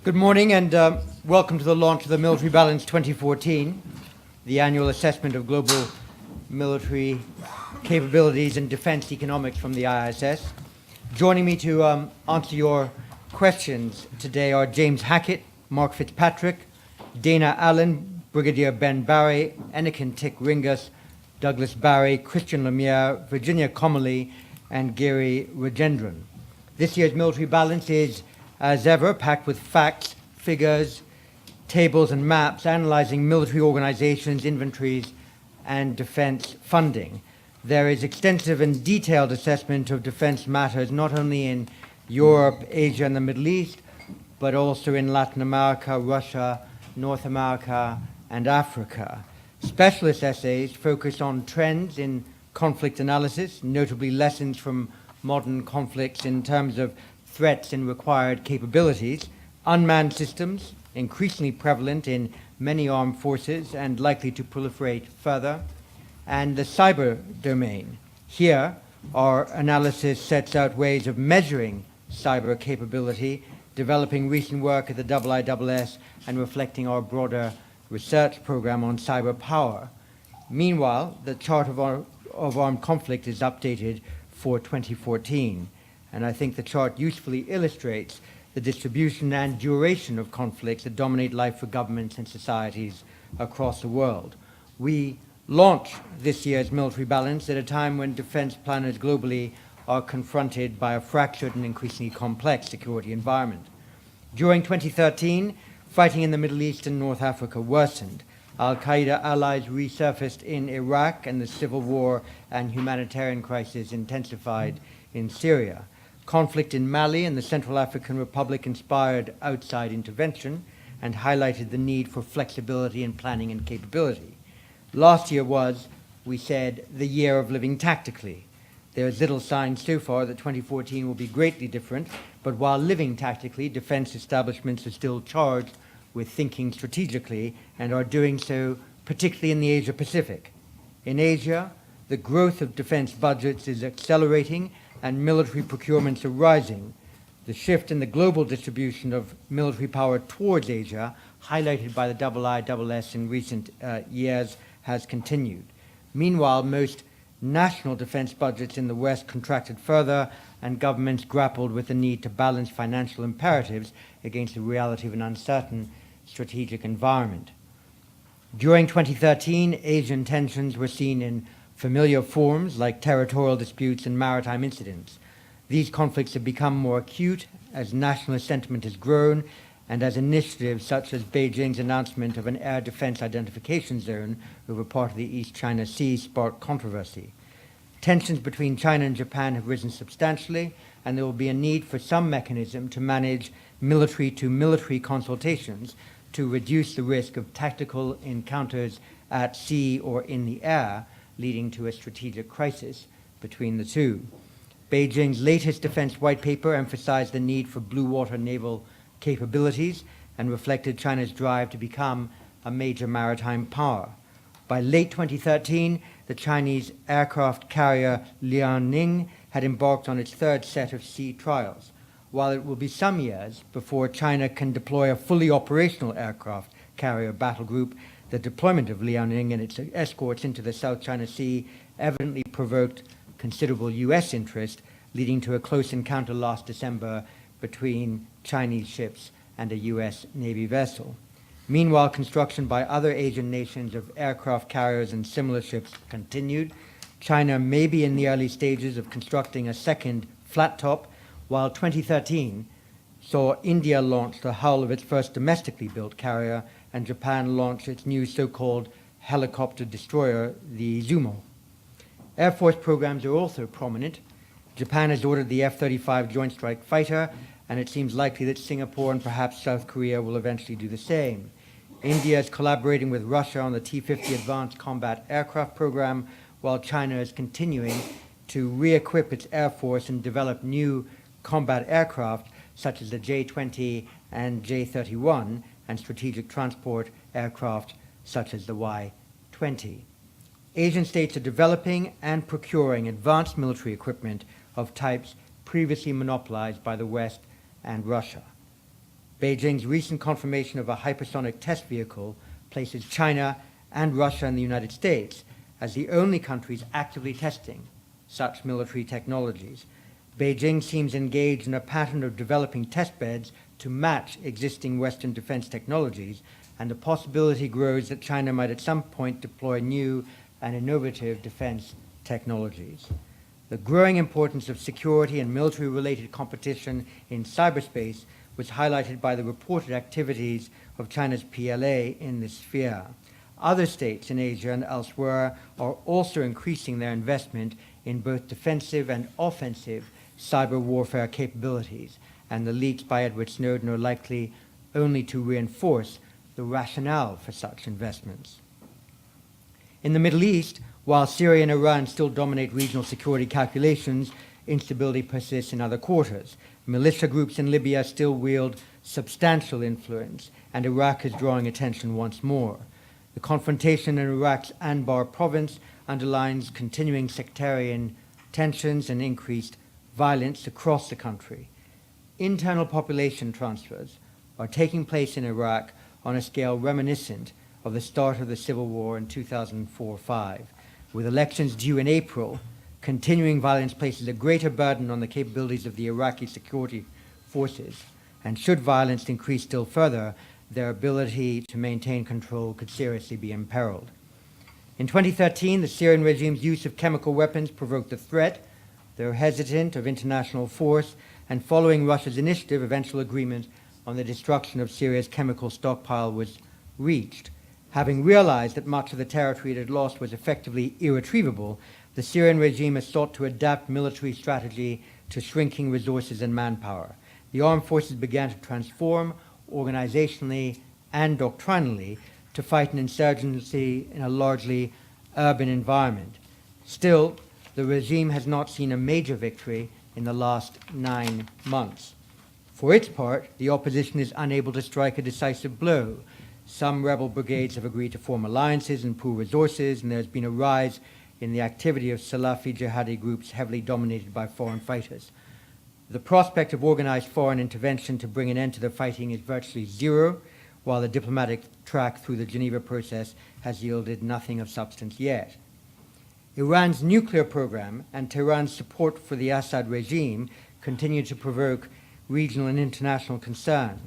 Good morning and welcome to the launch of the Military Balance 2014, the annual assessment of global military capabilities and defense economics from the ISS. Joining me to answer your questions today are James Hackett, Mark Fitzpatrick, Dana Allen, Brigadier Ben Barry, Anakin Tick Ringus, Douglas Barry, Christian Lemire, Virginia Comely, and Giri Rajendran. This year's Military Balance is, as ever, packed with facts, figures, tables, and maps analyzing military organizations, inventories, and defense funding. There is extensive and detailed assessment of defense matters not only in Europe, Asia, and the Middle East, but also in Latin America, Russia, North America, and Africa. Specialist essays focus on trends in conflict analysis, notably lessons from modern conflicts in terms of threats and required capabilities, unmanned systems, increasingly prevalent in many armed forces and likely to proliferate further, and the cyber domain. Here, our analysis sets out ways of measuring cyber capability, developing recent work at the IISS, and reflecting our broader research program on cyber power. Meanwhile, the chart of armed conflict is updated for 2014. And I think the chart usefully illustrates the distribution and duration of conflicts that dominate life for governments and societies across the world. We launch this year's Military Balance at a time when defense planners globally are confronted by a fractured and increasingly complex security environment. During 2013, fighting in the Middle East and North Africa worsened. Al-Qaeda allies resurfaced in Iraq, and the civil war and humanitarian crisis intensified in Syria. Conflict in Mali and the Central African Republic inspired outside intervention and highlighted the need for flexibility in planning and capability. Last year was, we said, the year of living tactically. There is little sign so far that 2014 will be greatly different, but while living tactically, defense establishments are still charged with thinking strategically and are doing so particularly in the Asia Pacific. In Asia, the growth of defense budgets is accelerating and military procurements are rising. The shift in the global distribution of military power towards Asia, highlighted by the IISS in recent years, has continued. Meanwhile, most national defense budgets in the West contracted further, and governments grappled with the need to balance financial imperatives against the reality of an uncertain strategic environment. During 2013, Asian tensions were seen in familiar forms like territorial disputes and maritime incidents. These conflicts have become more acute as nationalist sentiment has grown and as initiatives such as Beijing's announcement of an air defense identification zone over part of the East China Sea sparked controversy. Tensions between China and Japan have risen substantially, and there will be a need for some mechanism to manage military-to-military consultations to reduce the risk of tactical encounters at sea or in the air, leading to a strategic crisis between the two. Beijing's latest defense white paper emphasized the need for blue water naval capabilities and reflected China's drive to become a major maritime power. By late 2013, the Chinese aircraft carrier Liaoning had embarked on its third set of sea trials. While it will be some years before China can deploy a fully operational aircraft carrier battle group, the deployment of Liaoning and its escorts into the South China Sea evidently provoked considerable U.S. interest, leading to a close encounter last December between Chinese ships and a U.S. Navy vessel. Meanwhile, construction by other Asian nations of aircraft carriers and similar ships continued. China may be in the early stages of constructing a second flat top, while 2013 saw India launch the hull of its first domestically built carrier, and Japan launched its new so-called helicopter destroyer, the Izumo. Air Force programs are also prominent. Japan has ordered the F-35 Joint Strike Fighter, and it seems likely that Singapore and perhaps South Korea will eventually do the same. India is collaborating with Russia on the T-50 Advanced Combat Aircraft program, while China is continuing to re-equip its Air Force and develop new combat aircraft such as the J-20 and J-31, and strategic transport aircraft such as the Y-20. Asian states are developing and procuring advanced military equipment of types previously monopolized by the West and Russia. Beijing's recent confirmation of a hypersonic test vehicle places China and Russia and the United States as the only countries actively testing such military technologies. Beijing seems engaged in a pattern of developing test beds to match existing Western defense technologies, and the possibility grows that China might at some point deploy new and innovative defense technologies. The growing importance of security and military-related competition in cyberspace was highlighted by the reported activities of China's PLA in this sphere. Other states in Asia and elsewhere are also increasing their investment in both defensive and offensive cyber warfare capabilities, and the leaks by Edward Snowden are likely only to reinforce the rationale for such investments. In the Middle East, while Syria and Iran still dominate regional security calculations, instability persists in other quarters. Militia groups in Libya still wield substantial influence, and Iraq is drawing attention once more. The confrontation in Iraq's Anbar province underlines continuing sectarian tensions and increased violence across the country. Internal population transfers are taking place in Iraq on a scale reminiscent of the start of the civil war in 2004-05. With elections due in April, continuing violence places a greater burden on the capabilities of the Iraqi security forces, and should violence increase still further, their ability to maintain control could seriously be imperiled. In 2013, the Syrian regime's use of chemical weapons provoked a threat, though hesitant of international force, and following Russia's initiative, eventual agreement on the destruction of Syria's chemical stockpile was reached. Having realized that much of the territory it had lost was effectively irretrievable, the Syrian regime has sought to adapt military strategy to shrinking resources and manpower. The armed forces began to transform organizationally and doctrinally to fight an insurgency in a largely urban environment. Still, the regime has not seen a major victory in the last 9 months. For its part, the opposition is unable to strike a decisive blow. Some rebel brigades have agreed to form alliances and pool resources, and there's been a rise in the activity of Salafi jihadi groups heavily dominated by foreign fighters. The prospect of organized foreign intervention to bring an end to the fighting is virtually zero, while the diplomatic track through the Geneva process has yielded nothing of substance yet. Iran's nuclear program and Tehran's support for the Assad regime continue to provoke regional and international concern.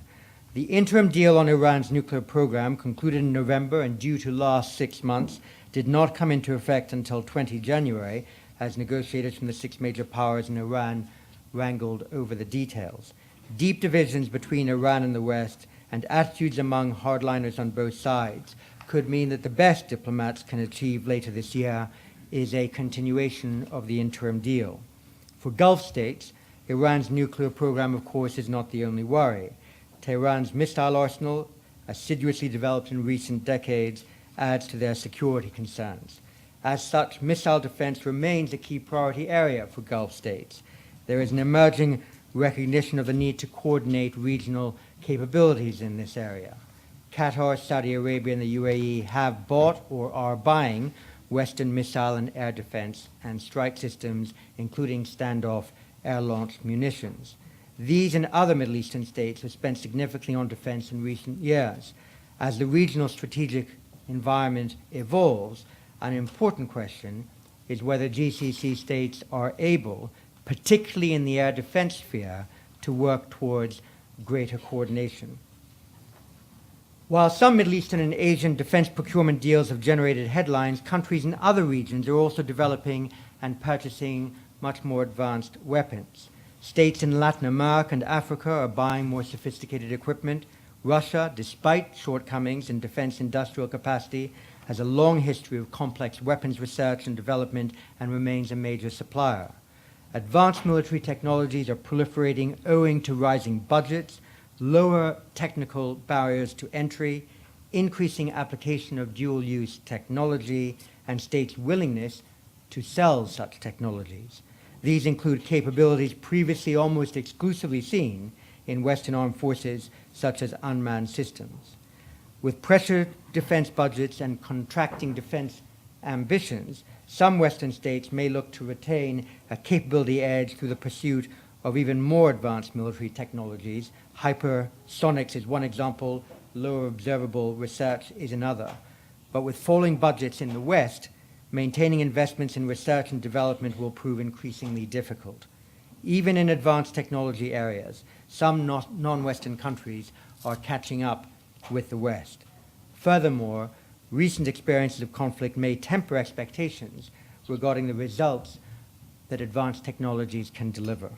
The interim deal on Iran's nuclear program, concluded in November and due to last 6 months, did not come into effect until 20 January, as negotiators from the 6 major powers in Iran wrangled over the details. Deep divisions between Iran and the West and attitudes among hardliners on both sides could mean that the best diplomats can achieve later this year is a continuation of the interim deal. For Gulf states, Iran's nuclear program, of course, is not the only worry. Tehran's missile arsenal, assiduously developed in recent decades, adds to their security concerns. As such, missile defense remains a key priority area for Gulf states. There is an emerging recognition of the need to coordinate regional capabilities in this area. Qatar, Saudi Arabia, and the UAE have bought or are buying Western missile and air defense and strike systems, including standoff air-launched munitions. These and other Middle Eastern states have spent significantly on defense in recent years. As the regional strategic environment evolves, an important question is whether GCC states are able, particularly in the air defense sphere, to work towards greater coordination. While some Middle Eastern and Asian defense procurement deals have generated headlines, countries in other regions are also developing and purchasing much more advanced weapons. States in Latin America and Africa are buying more sophisticated equipment. Russia, despite shortcomings in defense industrial capacity, has a long history of complex weapons research and development and remains a major supplier. Advanced military technologies are proliferating owing to rising budgets, lower technical barriers to entry, increasing application of dual-use technology, and states' willingness to sell such technologies. These include capabilities previously almost exclusively seen in Western armed forces, such as unmanned systems. With pressured defense budgets and contracting defense ambitions, some Western states may look to retain a capability edge through the pursuit of even more advanced military technologies. Hypersonics is one example, lower observable research is another. But with falling budgets in the West, maintaining investments in research and development will prove increasingly difficult. Even in advanced technology areas, some non-Western countries are catching up with the West. Furthermore, recent experiences of conflict may temper expectations regarding the results that advanced technologies can deliver.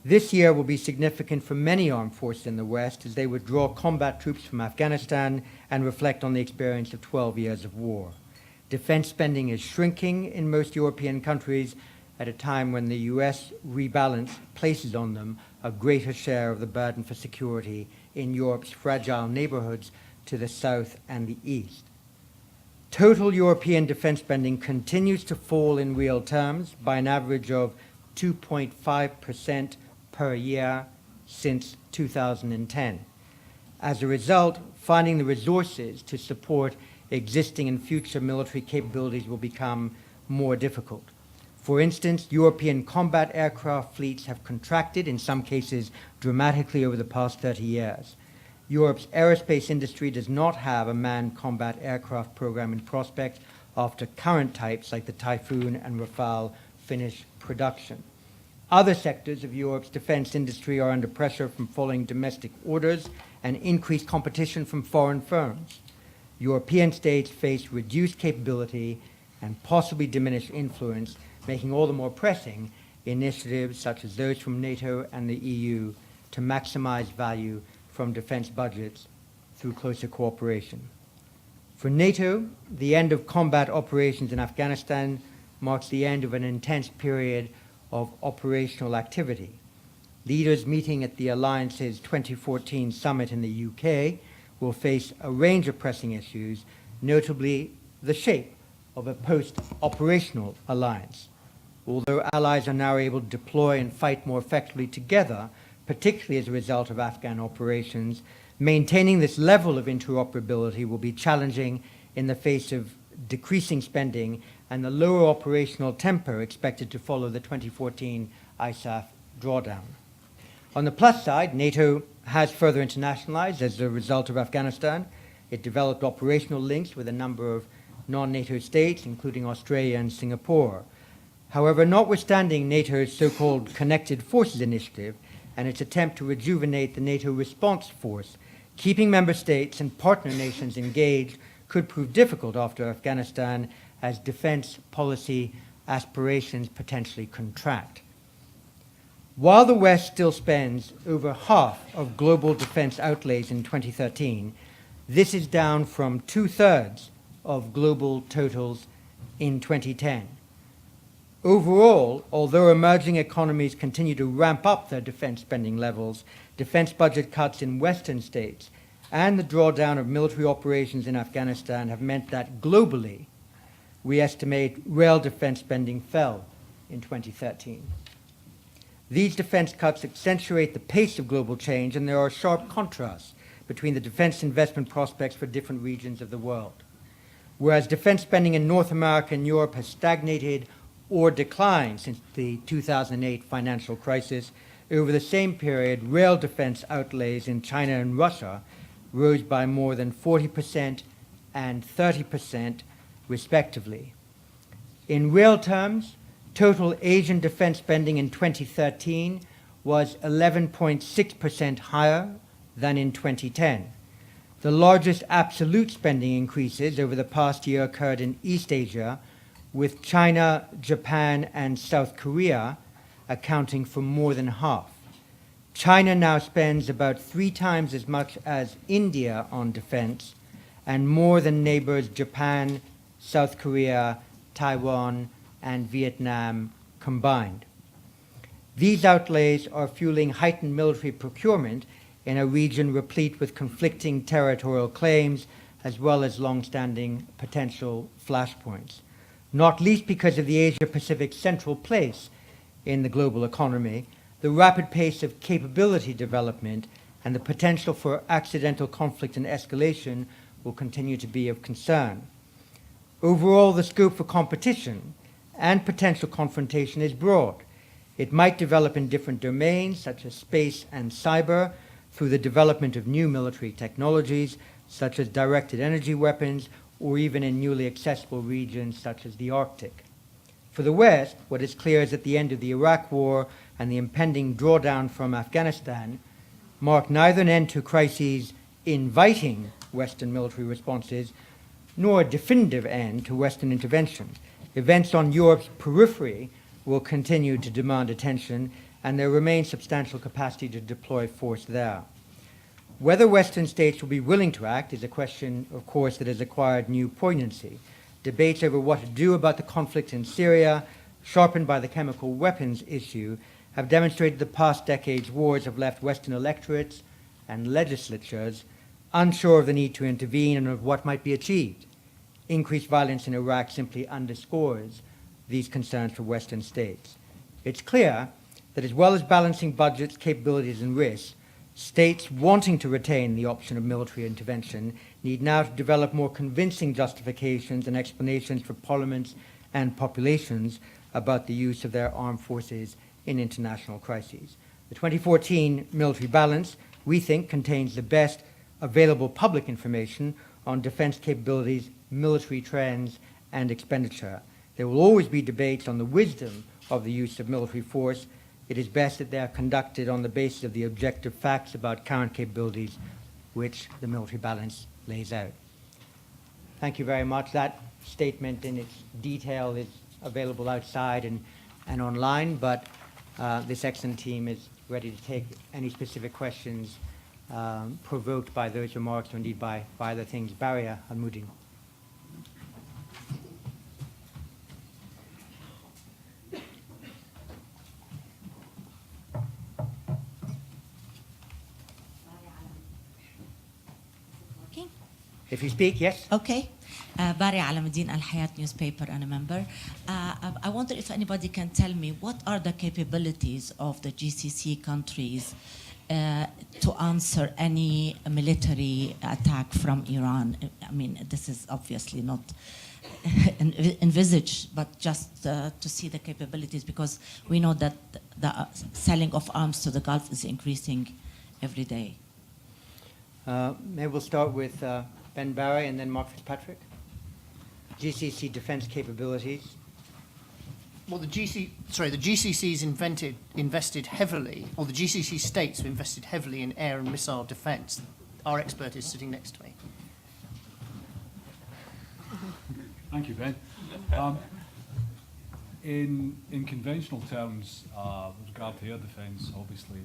This year will be significant for many armed forces in the West as they withdraw combat troops from Afghanistan and reflect on the experience of 12 years of war. Defense spending is shrinking in most European countries at a time when the US rebalance places on them a greater share of the burden for security in Europe's fragile neighborhoods to the south and the east. Total European defense spending continues to fall in real terms by an average of 2.5% per year since 2010. As a result, finding the resources to support existing and future military capabilities will become more difficult. For instance, European combat aircraft fleets have contracted, in some cases dramatically, over the past 30 years. Europe's aerospace industry does not have a manned combat aircraft program in prospect after current types like the Typhoon and Rafale finish production. Other sectors of Europe's defense industry are under pressure from falling domestic orders and increased competition from foreign firms. European states face reduced capability and possibly diminished influence, making all the more pressing initiatives such as those from NATO and the EU to maximize value from defense budgets through closer cooperation. For NATO, the end of combat operations in Afghanistan marks the end of an intense period of operational activity. Leaders meeting at the Alliance's 2014 summit in the UK will face a range of pressing issues, notably the shape of a post-operational alliance. Although allies are now able to deploy and fight more effectively together, particularly as a result of Afghan operations, maintaining this level of interoperability will be challenging in the face of decreasing spending and the lower operational tempo expected to follow the 2014 ISAF drawdown. On the plus side, NATO has further internationalized as a result of Afghanistan. It developed operational links with a number of non-NATO states, including Australia and Singapore. However, notwithstanding NATO's so-called Connected Forces Initiative and its attempt to rejuvenate the NATO response force, keeping member states and partner nations engaged could prove difficult after Afghanistan as defense policy aspirations potentially contract. While the West still spends over half of global defense outlays in 2013, this is down from 2/3 of global totals in 2010. Overall, although emerging economies continue to ramp up their defense spending levels, defense budget cuts in Western states and the drawdown of military operations in Afghanistan have meant that globally, we estimate real defense spending fell in 2013. These defense cuts accentuate the pace of global change, and there are sharp contrasts between the defense investment prospects for different regions of the world. Whereas defense spending in North America and Europe has stagnated or declined since the 2008 financial crisis, over the same period, real defense outlays in China and Russia rose by more than 40% and 30%, respectively. In real terms, total Asian defense spending in 2013 was 11.6% higher than in 2010. The largest absolute spending increases over the past year occurred in East Asia, with China, Japan, and South Korea accounting for more than half. China now spends about 3 times as much as India on defense, and more than neighbors Japan, South Korea, Taiwan, and Vietnam combined. These outlays are fueling heightened military procurement in a region replete with conflicting territorial claims as well as long-standing potential flashpoints, not least because of the Asia-Pacific's central place in the global economy. The rapid pace of capability development and the potential for accidental conflict and escalation will continue to be of concern. Overall, the scope for competition and potential confrontation is broad. It might develop in different domains, such as space and cyber, through the development of new military technologies, such as directed energy weapons, or even in newly accessible regions such as the Arctic. For the West, what is clear is that the end of the Iraq War and the impending drawdown from Afghanistan mark neither an end to crises inviting Western military responses, nor a definitive end to Western intervention. Events on Europe's periphery will continue to demand attention, and there remains substantial capacity to deploy force there. Whether Western states will be willing to act is a question, of course, that has acquired new poignancy. Debates over what to do about the conflict in Syria, sharpened by the chemical weapons issue, have demonstrated the past decade's wars have left Western electorates and legislatures unsure of the need to intervene and of what might be achieved. Increased violence in Iraq simply underscores these concerns for Western states. It's clear that as well as balancing budgets, capabilities, and risks, states wanting to retain the option of military intervention need now to develop more convincing justifications and explanations for parliaments and populations about the use of their armed forces in international crises. The 2014 military balance, we think, contains the best available public information on defense capabilities, military trends, and expenditure. There will always be debates on the wisdom of the use of military force. It is best that they are conducted on the basis of the objective facts about current capabilities, which the military balance lays out. Thank you very much. That statement in its detail is available outside and online, but this excellent team is ready to take any specific questions provoked by those remarks, or indeed by other things. Barry Al-Mudin. If you speak, yes. Okay. Bari Alamuddin, Al Hayat newspaper and a member. I wonder if anybody can tell me what are the capabilities of the GCC countries to answer any military attack from Iran. I mean, this is obviously not envisaged, but just to see the capabilities, because we know that the selling of arms to the Gulf is increasing every day. Maybe we'll start with Ben Barry and then Mark Fitzpatrick. GCC defense capabilities. Well, the GCC's invested heavily, or the GCC states have invested heavily in air and missile defence. Our expert is sitting next to me. Thank you, Ben. In conventional terms, with regard to air defence, obviously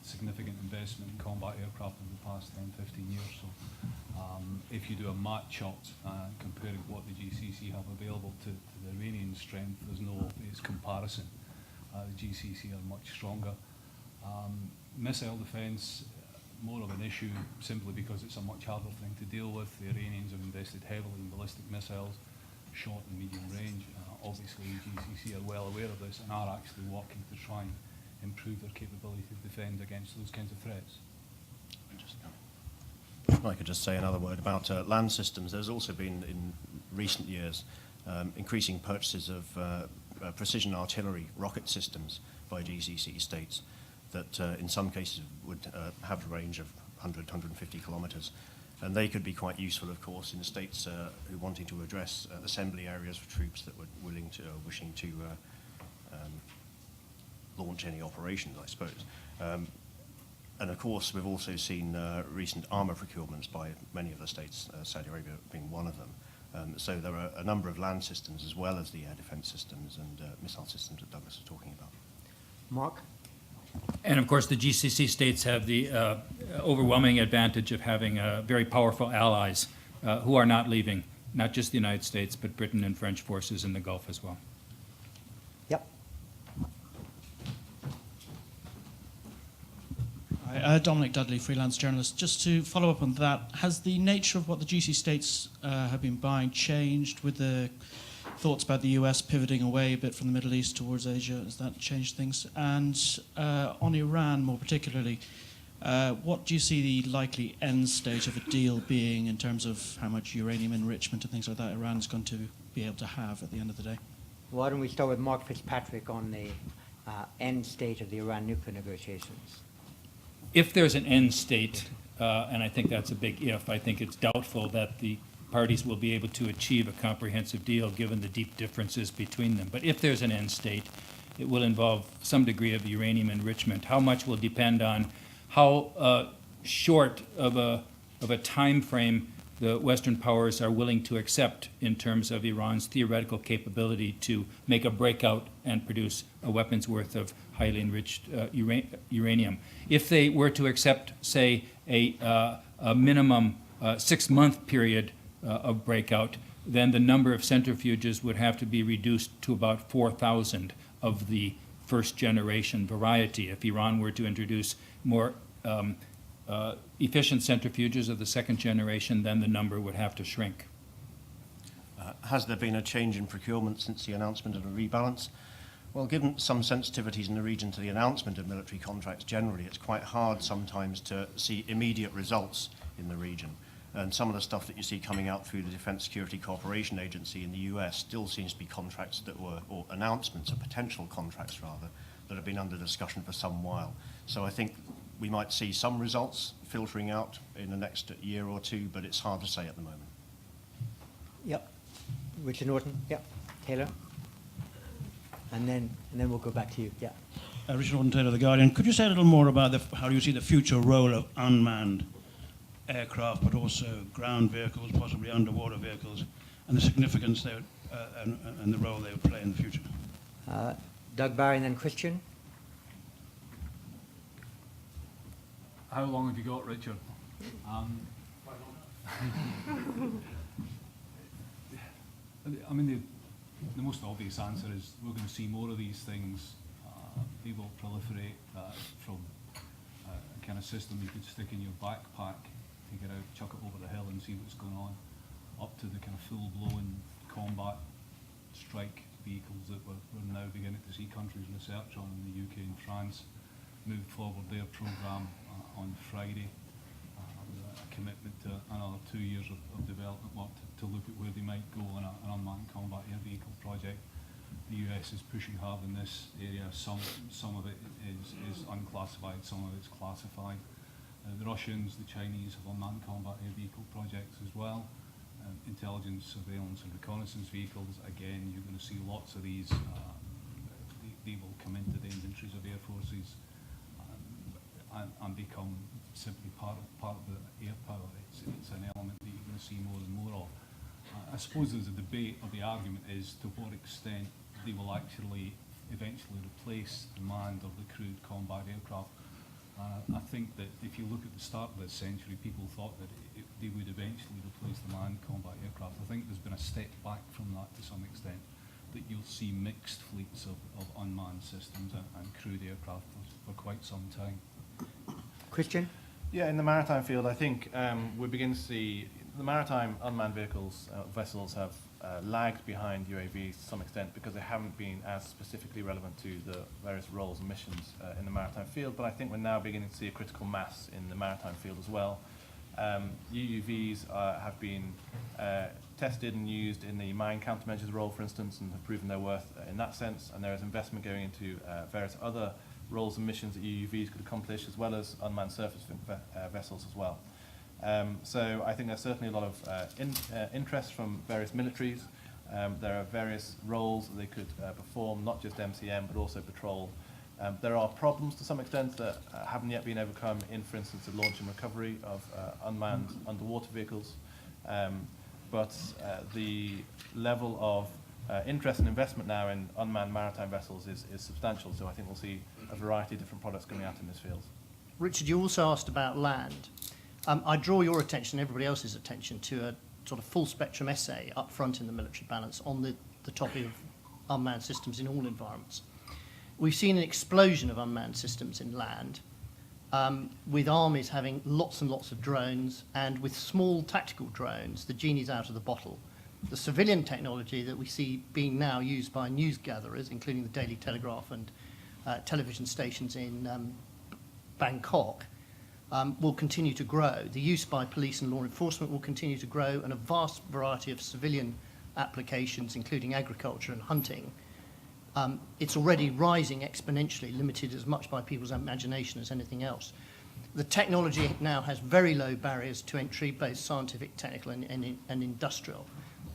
significant investment in combat aircraft in the past 10, 15 years. So if you do a match up comparing what the GCC have available to the Iranian strength, there's no obvious comparison. The GCC are much stronger. Missile defence, more of an issue simply because it's a much harder thing to deal with. The Iranians have invested heavily in ballistic missiles, short and medium range. Obviously, the GCC are well aware of this and are actually working to try and improve their capability to defend against those kinds of threats. I could just say another word about land systems. There's also been, in recent years, increasing purchases of precision artillery rocket systems by GCC states that in some cases would have a range of 100, 150 kilometers. And they could be quite useful, of course, in states who wanting to address assembly areas for troops that were wishing to launch any operations, I suppose. And of course, we've also seen recent armour procurements by many of the states, Saudi Arabia being one of them. So there are a number of land systems as well as the air defence systems and missile systems that Douglas was talking about. Mark? And of course, the GCC states have the overwhelming advantage of having very powerful allies who are not leaving, not just the United States, but Britain and French forces in the Gulf as well. Yep. Dominic Dudley, freelance journalist. Just to follow up on that, has the nature of what the GCC states have been buying changed with the thoughts about the US pivoting away a bit from the Middle East towards Asia? Has that changed things? And on Iran more particularly, what do you see the likely end state of a deal being in terms of how much uranium enrichment and things like that Iran is going to be able to have at the end of the day? Why don't we start with Mark Fitzpatrick on the end state of the Iran nuclear negotiations? If there's an end state, and I think that's a big if, I think it's doubtful that the parties will be able to achieve a comprehensive deal given the deep differences between them. But if there's an end state, it will involve some degree of uranium enrichment. How much will depend on how short of a time frame the Western powers are willing to accept in terms of Iran's theoretical capability to make a breakout and produce a weapons worth of highly enriched uranium. If they were to accept, say, a minimum 6-month period of breakout, then the number of centrifuges would have to be reduced to about 4,000 of the first generation variety. If Iran were to introduce more efficient centrifuges of the second generation, then the number would have to shrink. Has there been a change in procurement since the announcement of a rebalance? Well, given some sensitivities in the region to the announcement of military contracts generally, it's quite hard sometimes to see immediate results in the region. And some of the stuff that you see coming out through the Defense Security Cooperation Agency in the US still seems to be contracts that were, or announcements of potential contracts rather, that have been under discussion for some while. So I think we might see some results filtering out in the next year or two, but it's hard to say at the moment. Yep. Richard Norton. Yep. Taylor. And then we'll go back to you. Yeah. Richard Norton Taylor, The Guardian. Could you say a little more about how you see the future role of unmanned aircraft, but also ground vehicles, possibly underwater vehicles, and the significance and the role they would play in the future? Doug Barry and then Christian. How long have you got, Richard? I mean, the most obvious answer is we're going to see more of these things. They will proliferate from a kind of system you could stick in your backpack, take it out, chuck it over the hill and see what's going on, up to the kind of full-blown combat strike vehicles that we're now beginning to see countries research on in the UK and France. Moved forward their programme on Friday, with a commitment to another 2 years of development work to look at where they might go on an unmanned combat air vehicle project. The US is pushing hard in this area. Some of it is unclassified, some of it's classified. The Russians, the Chinese have unmanned combat air vehicle projects as well. Intelligence, surveillance and reconnaissance vehicles, again, you're going to see lots of these. They will come into the inventories of air forces and become simply part of the air power. It's an element that you're going to see more and more of. I suppose there's a debate, or the argument is to what extent they will actually eventually replace the manned or the crewed combat aircraft. I think that if you look at the start of this century, people thought that they would eventually replace the manned combat aircraft. I think there's been a step back from that to some extent, that you'll see mixed fleets of unmanned systems and crewed aircraft for quite some time. Christian. Yeah, in the maritime field, I think we begin to see the maritime unmanned vessels have lagged behind UAVs to some extent because they haven't been as specifically relevant to the various roles and missions in the maritime field. But I think we're now beginning to see a critical mass in the maritime field as well. UUVs have been tested and used in the mine countermeasures role, for instance, and have proven their worth in that sense. And there is investment going into various other roles and missions that UUVs could accomplish, as well as unmanned surface vessels as well. So I think there's certainly a lot of interest from various militaries. There are various roles that they could perform, not just MCM, but also patrol. There are problems to some extent that haven't yet been overcome in, for instance, the launch and recovery of unmanned underwater vehicles. But the level of interest and investment now in unmanned maritime vessels is substantial, so I think we'll see a variety of different products coming out in this field. Richard, you also asked about land. I draw your attention, everybody else's attention, to a sort of full spectrum essay up front in the military balance on the topic of unmanned systems in all environments. We've seen an explosion of unmanned systems in land, with armies having lots and lots of drones, and with small tactical drones, the genie's out of the bottle. The civilian technology that we see being now used by news gatherers, including the Daily Telegraph and television stations in Bangkok, will continue to grow. The use by police and law enforcement will continue to grow, and a vast variety of civilian applications, including agriculture and hunting, It's already rising exponentially, limited as much by people's imagination as anything else. The technology now has very low barriers to entry, both scientific, technical, and industrial.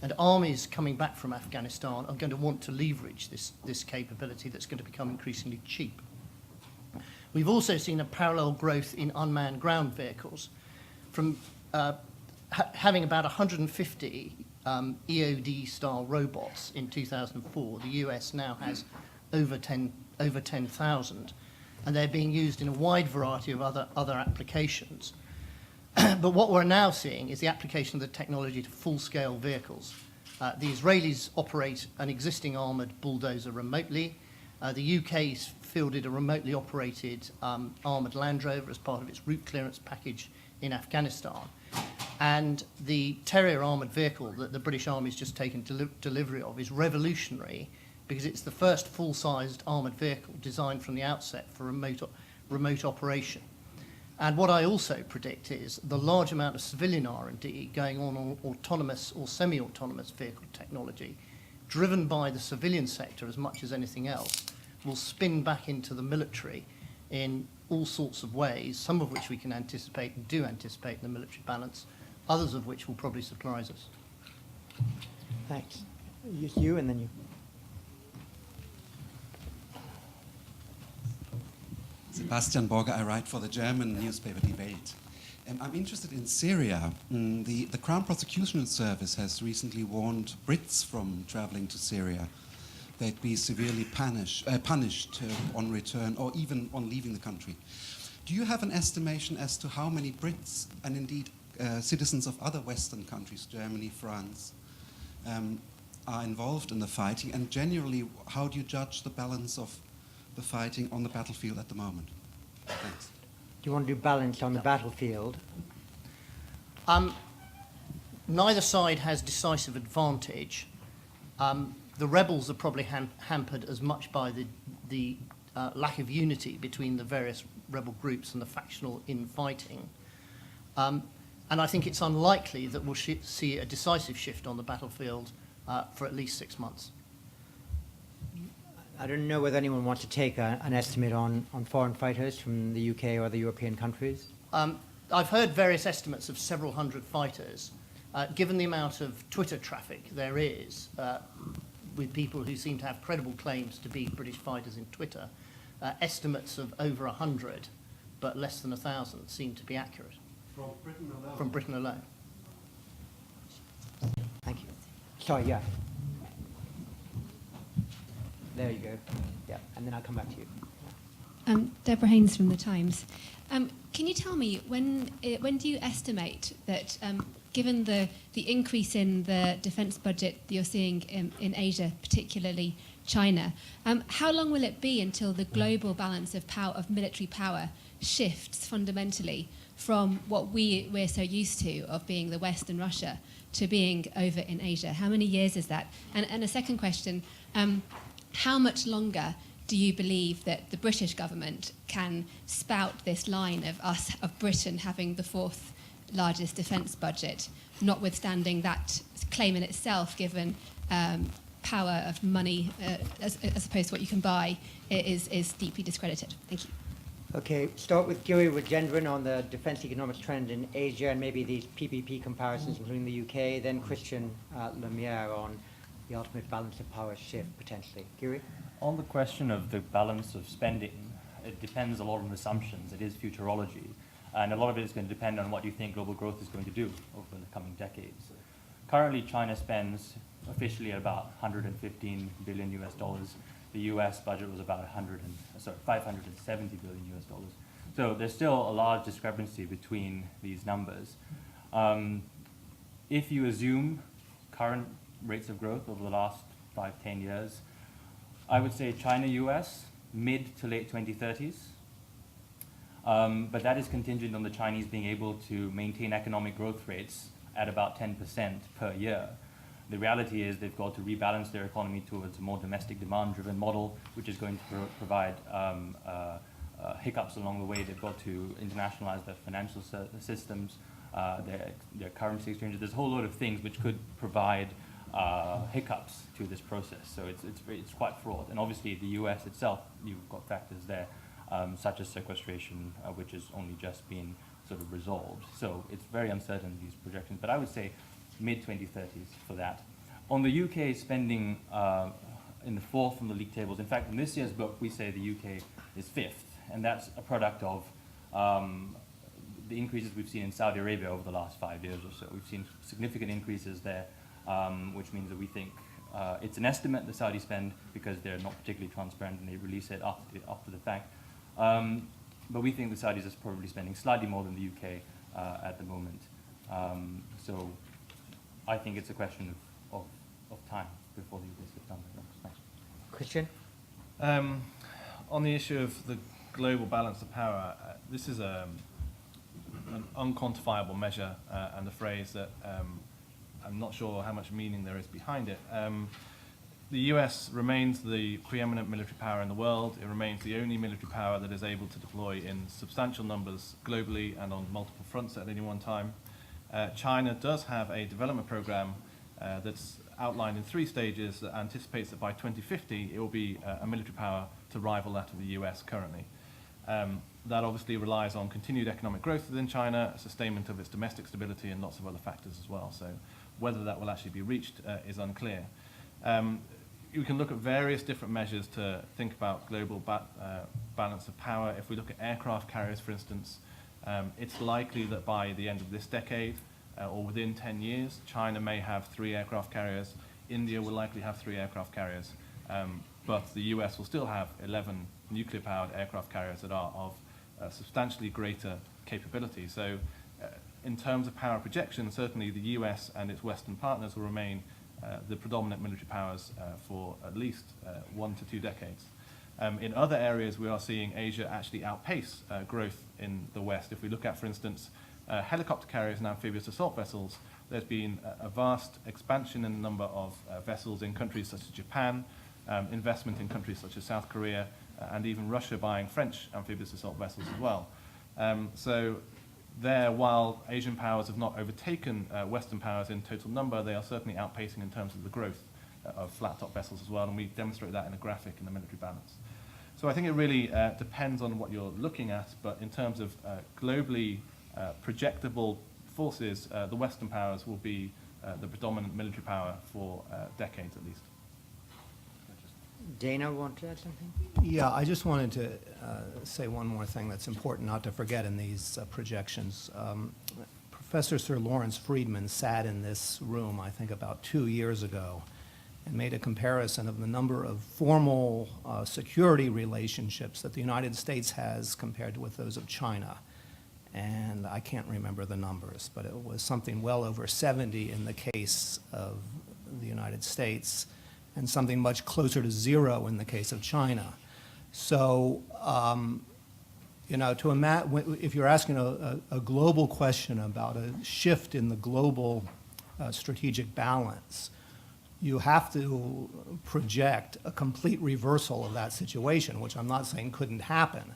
And armies coming back from Afghanistan are going to want to leverage this capability that's going to become increasingly cheap. We've also seen a parallel growth in unmanned ground vehicles. From having about 150 EOD-style robots in 2004, the US now has over 10,000, and they're being used in a wide variety of other applications. But what we're now seeing is the application of the technology to full-scale vehicles. The Israelis operate an existing armoured bulldozer remotely. The UK's fielded a remotely operated armoured Land Rover as part of its route clearance package in Afghanistan. And the Terrier armoured vehicle that the British Army's just taken delivery of is revolutionary because it's the first full-sized armoured vehicle designed from the outset for remote operation. And what I also predict is the large amount of civilian R&D going on autonomous or semi-autonomous vehicle technology, driven by the civilian sector as much as anything else, will spin back into the military in all sorts of ways, some of which we can anticipate and do anticipate in the military balance, others of which will probably surprise us. Thanks. You and then you. Sebastian Borger, I write for the German newspaper Die Welt. I'm interested in Syria. The Crown Prosecution Service has recently warned Brits from traveling to Syria. They'd be severely punished on return or even on leaving the country. Do you have an estimation as to how many Brits and indeed citizens of other Western countries, Germany, France, are involved in the fighting? And generally, how do you judge the balance of the fighting on the battlefield at the moment? Thanks. Do you want to do balance on the battlefield? Neither side has decisive advantage. The rebels are probably hampered as much by the lack of unity between the various rebel groups and the factional infighting. And I think it's unlikely that we'll see a decisive shift on the battlefield for at least 6 months. I don't know whether anyone wants to take an estimate on foreign fighters from the UK or other European countries. I've heard various estimates of several hundred fighters. Given the amount of Twitter traffic there is, with people who seem to have credible claims to be British fighters in Twitter, estimates of over 100, but less than 1,000 seem to be accurate. From Britain alone? From Britain alone. Thank you. Sorry, yeah. There you go. Yeah, and then I'll come back to you. Deborah Haynes from The Times. Can you tell me, when do you estimate that, given the increase in the defence budget that you're seeing in Asia, particularly China, how long will it be until the global balance of power, of military power, shifts fundamentally from what we're so used to of being the West and Russia to being over in Asia? How many years is that? And a second question, how much longer do you believe that the British government can spout this line of Britain having the fourth largest defence budget, notwithstanding that claim in itself, given power of money as opposed to what you can buy, is deeply discredited? Thank you. Okay, start with Giri Rajendran on the defence economics trend in Asia and maybe these PPP comparisons, including the UK, then Christian Lemire on the ultimate balance of power shift, potentially. Giri? On the question of the balance of spending, it depends a lot on assumptions. It is futurology. And a lot of it is going to depend on what you think global growth is going to do over the coming decades. Currently, China spends officially about 115 billion US dollars. The US budget was about 570 billion US dollars. So there's still a large discrepancy between these numbers. If you assume current rates of growth over the last 5-10 years, I would say China-US, mid to late 2030s. But that is contingent on the Chinese being able to maintain economic growth rates at about 10% per year. The reality is they've got to rebalance their economy towards a more domestic demand-driven model, which is going to provide hiccups along the way. They've got to internationalize their financial systems, their currency exchanges. There's a whole lot of things which could provide hiccups to this process. So it's quite fraught. And obviously the US itself, you've got factors there, such as sequestration, which has only just been sort of resolved. So it's very uncertain, these projections. But I would say mid-2030s for that. On the UK spending in the fourth on the league tables, in fact, in this year's book, we say the UK is fifth. And that's a product of the increases we've seen in Saudi Arabia over the last 5 years or so. We've seen significant increases there, which means that we think it's an estimate, the Saudi spend, because they're not particularly transparent and they release it after the fact. But we think the Saudis are probably spending slightly more than the UK at the moment. So I think it's a question of time before the UK gets done. Thanks. Christian? On the issue of the global balance of power, this is an unquantifiable measure and a phrase that I'm not sure how much meaning there is behind it. The US remains the preeminent military power in the world. It remains the only military power that is able to deploy in substantial numbers globally and on multiple fronts at any one time. China does have a development program that's outlined in 3 stages that anticipates that by 2050 it will be a military power to rival that of the US currently. That obviously relies on continued economic growth within China, sustainment of its domestic stability, and lots of other factors as well. So whether that will actually be reached is unclear. You can look at various different measures to think about global balance of power. If we look at aircraft carriers, for instance, it's likely that by the end of this decade, or within 10 years, China may have 3 aircraft carriers. India will likely have 3 aircraft carriers. But the US will still have 11 nuclear-powered aircraft carriers that are of substantially greater capability. So in terms of power projection, certainly the US and its Western partners will remain the predominant military powers for at least 1 to 2 decades. In other areas, we are seeing Asia actually outpace growth in the West. If we look at, for instance, helicopter carriers and amphibious assault vessels, there's been a vast expansion in the number of vessels in countries such as Japan, investment in countries such as South Korea, and even Russia buying French amphibious assault vessels as well. So there, while Asian powers have not overtaken Western powers in total number, they are certainly outpacing in terms of the growth of flat-top vessels as well, and we demonstrate that in a graphic in the military balance. So I think it really depends on what you're looking at, but in terms of globally projectable forces, the Western powers will be the predominant military power for decades at least. Dana, want to add something? Yeah, I just wanted to say one more thing that's important not to forget in these projections. Professor Sir Lawrence Friedman sat in this room, I think, about 2 years ago and made a comparison of the number of formal security relationships that the United States has compared with those of China. And I can't remember the numbers, but it was something well over 70 in the case of the United States, and something much closer to 0 in the case of China. So, you know, if you're asking a global question about a shift in the global strategic balance, you have to project a complete reversal of that situation, which I'm not saying couldn't happen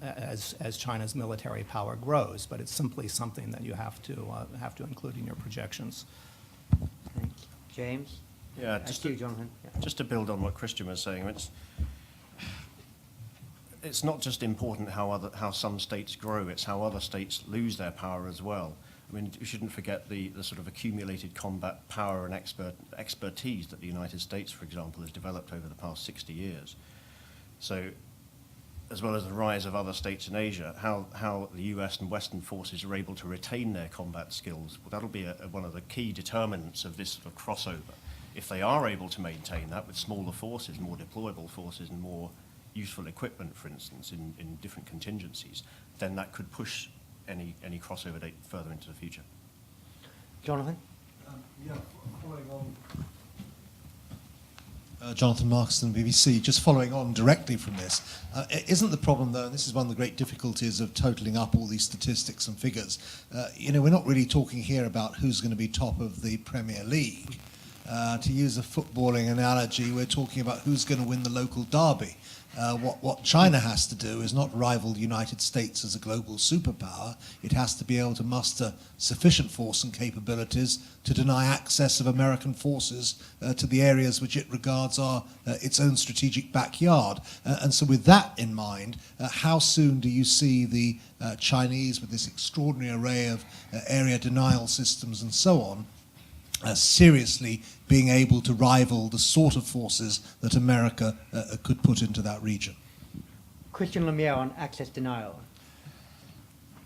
as China's military power grows, but it's simply something that you have to include in your projections. Thanks. James? Yeah, just to build on what Christian was saying, it's not just important how some states grow, it's how other states lose their power as well. I mean, you shouldn't forget the sort of accumulated combat power and expertise that the United States, for example, has developed over the past 60 years. So, as well as the rise of other states in Asia, how the US and Western forces are able to retain their combat skills, well, that'll be one of the key determinants of this sort of crossover. If they are able to maintain that with smaller forces, more deployable forces, and more useful equipment, for instance, in different contingencies, then that could push any crossover date further into the future. Jonathan? Yeah, following on. Jonathan Markson, BBC, just following on directly from this, isn't the problem, though, and this is one of the great difficulties of totaling up all these statistics and figures, you know, we're not really talking here about who's going to be top of the Premier League. To use a footballing analogy, we're talking about who's going to win the local derby. What China has to do is not rival the United States as a global superpower. It has to be able to muster sufficient force and capabilities to deny access of American forces to the areas which it regards are its own strategic backyard. And so with that in mind, how soon do you see the Chinese, with this extraordinary array of area denial systems and so on, seriously being able to rival the sort of forces that America could put into that region? Christian Lemieux on access denial.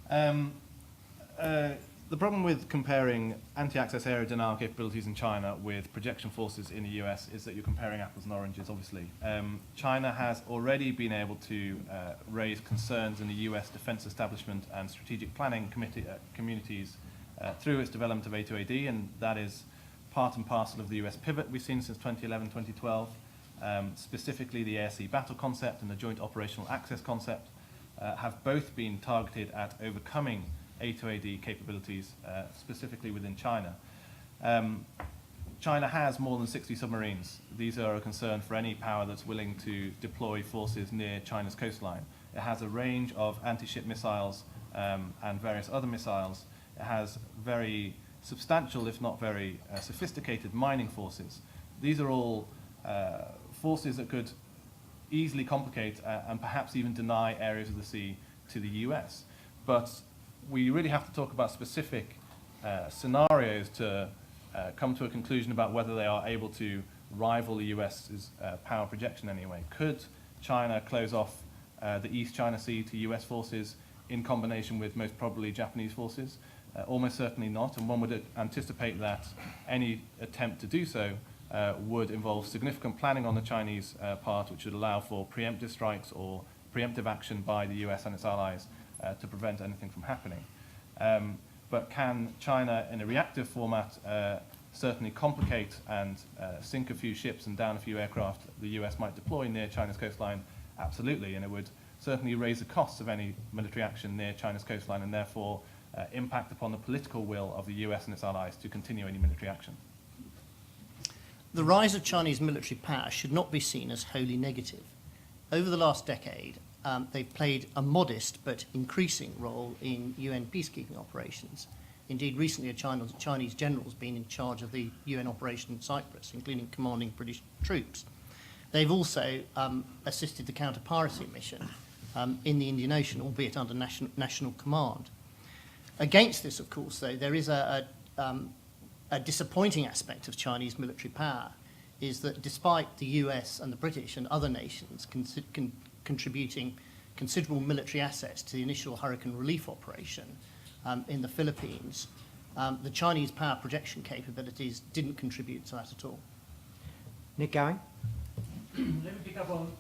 The problem with comparing anti-access area denial capabilities in China with projection forces in the US is that you're comparing apples and oranges, obviously. China has already been able to raise concerns in the US defense establishment and strategic planning communities through its development of A2AD, and that is part and parcel of the US pivot we've seen since 2011, 2012. Specifically, the ASC battle concept and the joint operational access concept have both been targeted at overcoming A2AD capabilities, specifically within China. China has more than 60 submarines. These are a concern for any power that's willing to deploy forces near China's coastline. It has a range of anti-ship missiles and various other missiles. It has very substantial, if not very sophisticated mining forces. These are all forces that could easily complicate and perhaps even deny areas of the sea to the US. But we really have to talk about specific scenarios to come to a conclusion about whether they are able to rival the US's power projection anyway. Could China close off the East China Sea to US forces in combination with most probably Japanese forces? Almost certainly not, and one would anticipate that any attempt to do so would involve significant planning on the Chinese part, which would allow for preemptive strikes or preemptive action by the US and its allies to prevent anything from happening. But can China, in a reactive format, certainly complicate and sink a few ships and down a few aircraft the US might deploy near China's coastline? Absolutely, and it would certainly raise the costs of any military action near China's coastline and therefore impact upon the political will of the US and its allies to continue any military action. The rise of Chinese military power should not be seen as wholly negative. Over the last decade, they've played a modest but increasing role in UN peacekeeping operations. Indeed, recently a Chinese general has been in charge of the UN operation in Cyprus, including commanding British troops. They've also assisted the counter-piracy mission in the Indian Ocean, albeit under national command. Against this, of course, though, there is a disappointing aspect of Chinese military power, is that despite the US and the British and other nations contributing considerable military assets to the initial hurricane relief operation in the Philippines, the Chinese power projection capabilities didn't contribute to that at all. Nick Gowing? Let me pick up on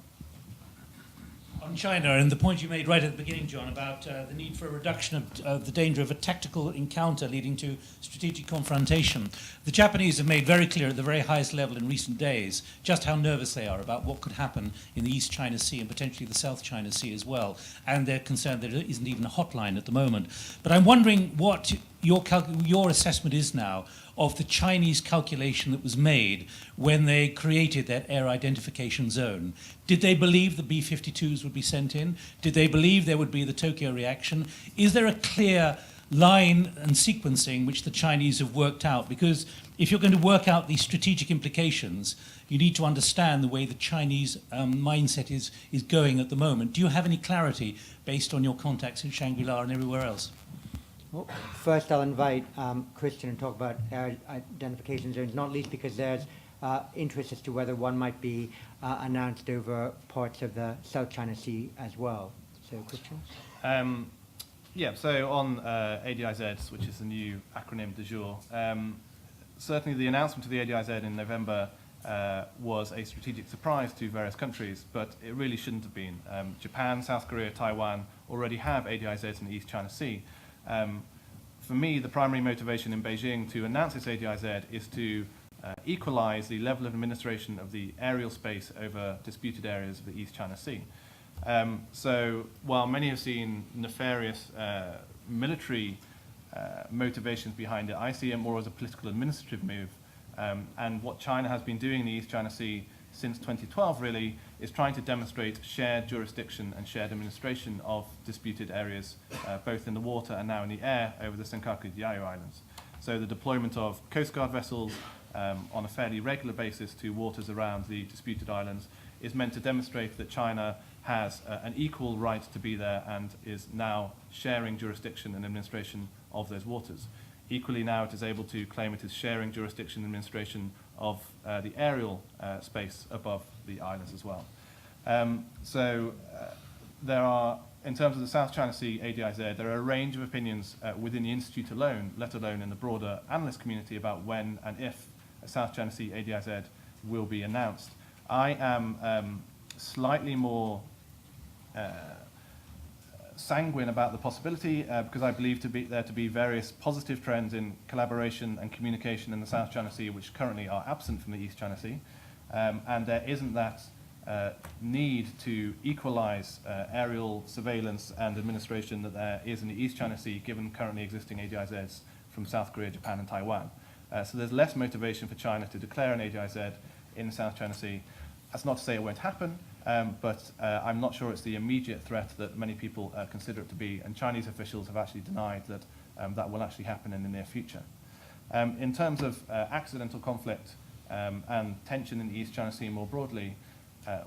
China and the point you made right at the beginning, John, about the need for a reduction of the danger of a tactical encounter leading to strategic confrontation. The Japanese have made very clear at the very highest level in recent days just how nervous they are about what could happen in the East China Sea and potentially the South China Sea as well. And they're concerned that there isn't even a hotline at the moment. But I'm wondering what your assessment is now of the Chinese calculation that was made when they created that air identification zone. Did they believe the B-52s would be sent in? Did they believe there would be the Tokyo reaction? Is there a clear line and sequencing which the Chinese have worked out? Because if you're going to work out these strategic implications, you need to understand the way the Chinese mindset is going at the moment. Do you have any clarity based on your contacts in Shangri-La and everywhere else? Well, first, I'll invite Christian to talk about air identification zones, not least because there's interest as to whether one might be announced over parts of the South China Sea as well. So, Christian? Yeah, so on ADIZ, which is the new acronym du jour, certainly the announcement of the ADIZ in November was a strategic surprise to various countries, but it really shouldn't have been. Japan, South Korea, Taiwan already have ADIZs in the East China Sea. For me, the primary motivation in Beijing to announce this ADIZ is to equalize the level of administration of the aerial space over disputed areas of the East China Sea. So while many have seen nefarious military motivations behind it, I see it more as a political administrative move. And what China has been doing in the East China Sea since 2012 really is trying to demonstrate shared jurisdiction and shared administration of disputed areas, both in the water and now in the air over the Senkaku Diaoyu Islands. So the deployment of Coast Guard vessels on a fairly regular basis to waters around the disputed islands is meant to demonstrate that China has an equal right to be there and is now sharing jurisdiction and administration of those waters. Equally now it is able to claim it is sharing jurisdiction and administration of the aerial space above the islands as well. There are, in terms of the South China Sea ADIZ, there are a range of opinions within the Institute alone, let alone in the broader analyst community, about when and if a South China Sea ADIZ will be announced. I am slightly more sanguine about the possibility because I believe there to be various positive trends in collaboration and communication in the South China Sea which currently are absent from the East China Sea, and there isn't that need to equalize aerial surveillance and administration that there is in the East China Sea given currently existing ADIZs from South Korea, Japan and Taiwan. So there's less motivation for China to declare an ADIZ in the South China Sea. That's not to say it won't happen, but I'm not sure it's the immediate threat that many people consider it to be, and Chinese officials have actually denied that that will actually happen in the near future. In terms of accidental conflict and tension in the East China Sea more broadly,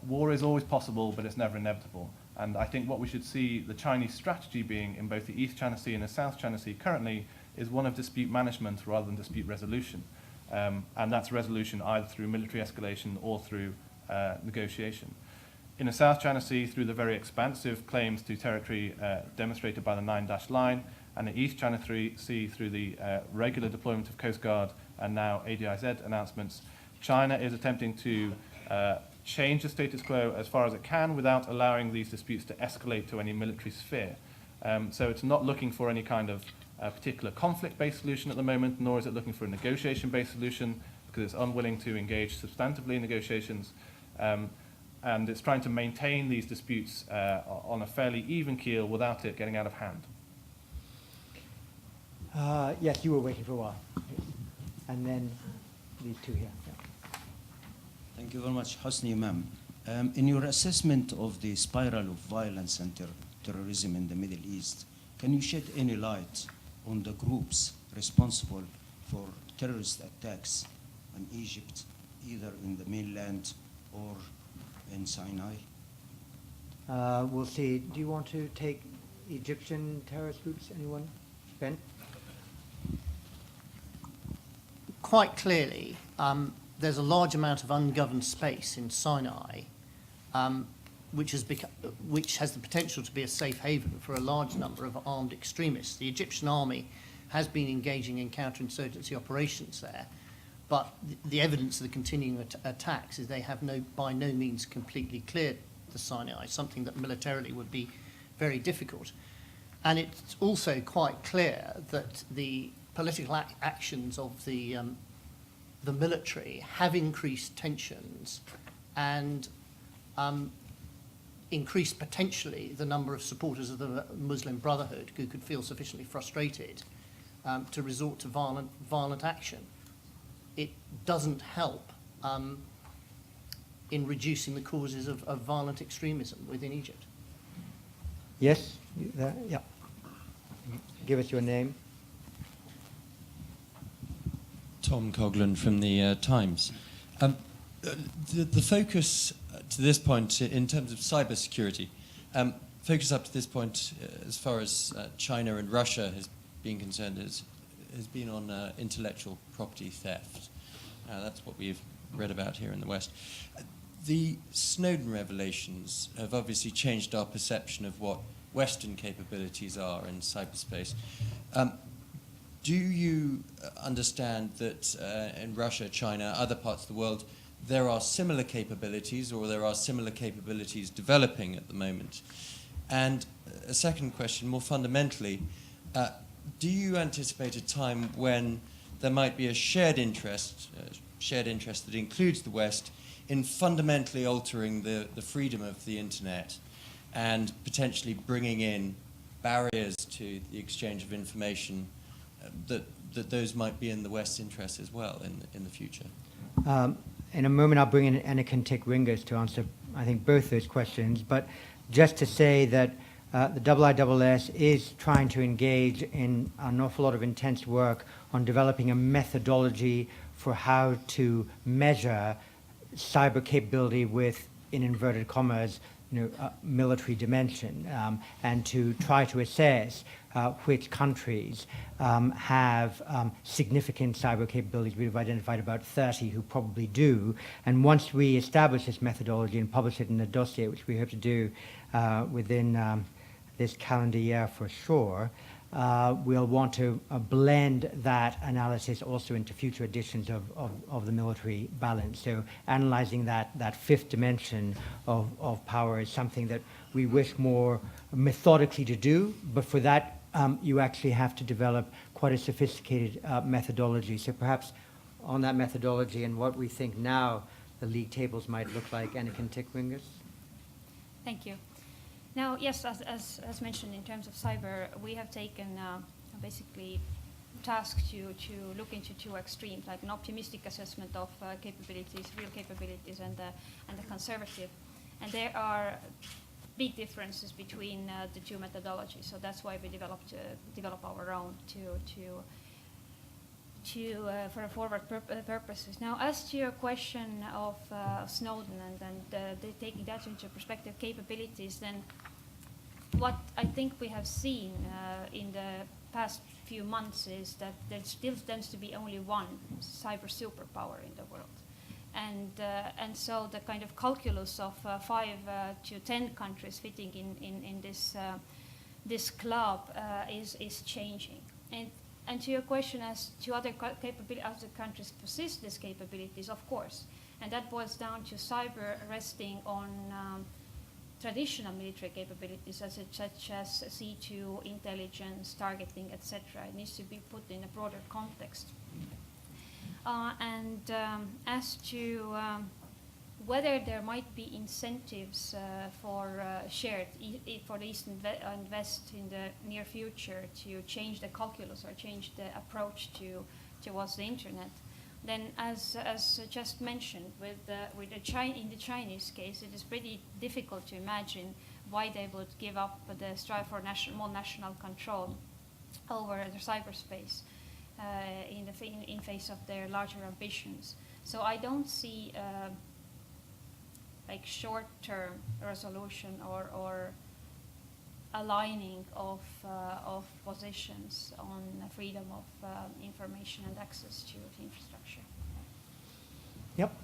war is always possible, but it's never inevitable. And I think what we should see the Chinese strategy being in both the East China Sea and the South China Sea currently is one of dispute management rather than dispute resolution. And that's resolution either through military escalation or through negotiation. In the South China Sea, through the very expansive claims to territory demonstrated by the 9-dash line, and the East China Sea through the regular deployment of Coast Guard and now ADIZ announcements, China is attempting to change the status quo as far as it can without allowing these disputes to escalate to any military sphere. So it's not looking for any kind of particular conflict-based solution at the moment, nor is it looking for a negotiation-based solution because it's unwilling to engage substantively in negotiations. And it's trying to maintain these disputes on a fairly even keel without it getting out of hand. Yes, you were waiting for a while. And then these two here. Yeah. Thank you very much, Hosni Imam. In your assessment of the spiral of violence and terrorism in the Middle East, can you shed any light on the groups responsible for terrorist attacks in Egypt, either in the mainland or in Sinai? We'll see. Do you want to take Egyptian terrorist groups? Anyone? Ben? Quite clearly, there's a large amount of ungoverned space in Sinai, which has the potential to be a safe haven for a large number of armed extremists. The Egyptian army has been engaging in counterinsurgency operations there, but the evidence of the continuing attacks is they have by no means completely cleared the Sinai, something that militarily would be very difficult. And it's also quite clear that the political actions of the military have increased tensions and increased potentially the number of supporters of the Muslim Brotherhood who could feel sufficiently frustrated to resort to violent action. It doesn't help in reducing the causes of violent extremism within Egypt. Yes? You there? Yeah. Give us your name. Tom Coughlin from the Times. The focus to this point in terms of cybersecurity, focus up to this point as far as China and Russia has been concerned has been on intellectual property theft. That's what we've read about here in the West. The Snowden revelations have obviously changed our perception of what Western capabilities are in cyberspace. Do you understand that in Russia, China, other parts of the world, there are similar capabilities or there are similar capabilities developing at the moment? And a second question, more fundamentally, do you anticipate a time when there might be a shared interest that includes the West in fundamentally altering the freedom of the internet and potentially bringing in barriers to the exchange of information that those might be in the West's interest as well in the future? in a moment, I'll bring in Anakin Tick-Ringas to answer, I think, both those questions. But just to say that the IISS is trying to engage in an awful lot of intense work on developing a methodology for how to measure cyber capability with, in inverted commas, military dimension, and to try to assess which countries have significant cyber capabilities. We've identified about 30 who probably do. And once we establish this methodology and publish it in a dossier, which we hope to do within this calendar year for sure, we'll want to blend that analysis also into future editions of the military balance. So analyzing that fifth dimension of power is something that we wish more methodically to do, but for that you actually have to develop quite a sophisticated methodology. So perhaps on that methodology and what we think now the league tables might look like, Anakin Tick-Ringas. Thank you. Now, yes, as mentioned, in terms of cyber, we have taken basically task to look into two extremes, like an optimistic assessment of capabilities, real capabilities, and the conservative. And there are big differences between the two methodologies. So that's why we develop our own for forward purposes. Now, as to your question of Snowden and taking that into perspective, capabilities, then what I think we have seen in the past few months is that there still tends to be only one cyber superpower in the world. And so the kind of calculus of 5 to 10 countries fitting in this club is changing. And to your question as to other countries possess these capabilities, of course. And that boils down to cyber resting on traditional military capabilities, such as C2, intelligence, targeting, etc. It needs to be put in a broader context. As to whether there might be incentives for shared for the East and West in the near future to change the calculus or change the approach towards the internet, then as just mentioned, in the Chinese case, it is pretty difficult to imagine why they would give up the strive for more national control over the cyberspace in face of their larger ambitions. So I don't see like short-term resolution or aligning of positions on freedom of information and access to the infrastructure. Yep.